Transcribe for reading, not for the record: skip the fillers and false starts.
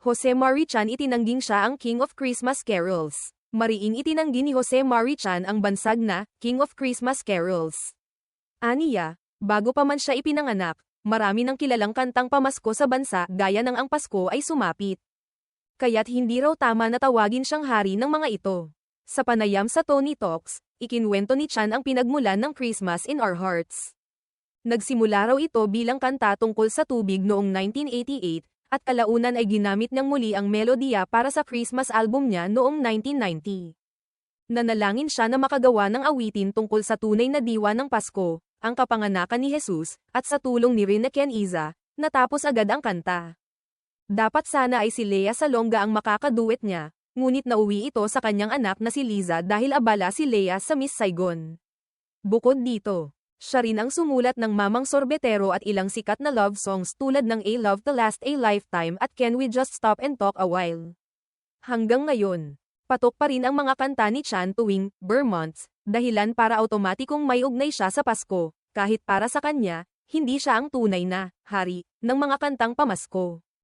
Jose Marichan itinangging siya ang King of Christmas Carols. Mariing itinanggi ni Jose Marichan ang bansag na King of Christmas Carols. Aniya, bago pa man siya ipinanganak, marami ng kilalang kantang pamasko sa bansa gaya ng Ang Pasko ay sumapit. Kaya't hindi raw tama na tawagin siyang hari ng mga ito. Sa panayam sa Tony Talks, ikinwento ni Chan ang pinagmulan ng Christmas in Our Hearts. Nagsimula raw ito bilang kanta tungkol sa tubig noong 1988, at kalaunan ay ginamit niyang muli ang melodiya para sa Christmas album niya noong 1990. Nanalangin siya na makagawa ng awitin tungkol sa tunay na diwa ng Pasko, ang kapanganakan ni Jesus, at sa tulong ni Rina Keniza, natapos agad ang kanta. Dapat sana ay si Lea Salonga ang makakaduet niya, ngunit nauwi ito sa kanyang anak na si Liza dahil abala si Lea sa Miss Saigon. Bukod dito, siya rin ang sumulat ng Mamang Sorbetero at ilang sikat na love songs tulad ng A Love to Last a Lifetime at Can We Just Stop and Talk a While. Hanggang ngayon, patok pa rin ang mga kanta ni Chan tuwing Vermonts, dahilan para automatikong may ugnay siya sa Pasko, kahit para sa kanya, hindi siya ang tunay na hari ng mga kantang pamasko.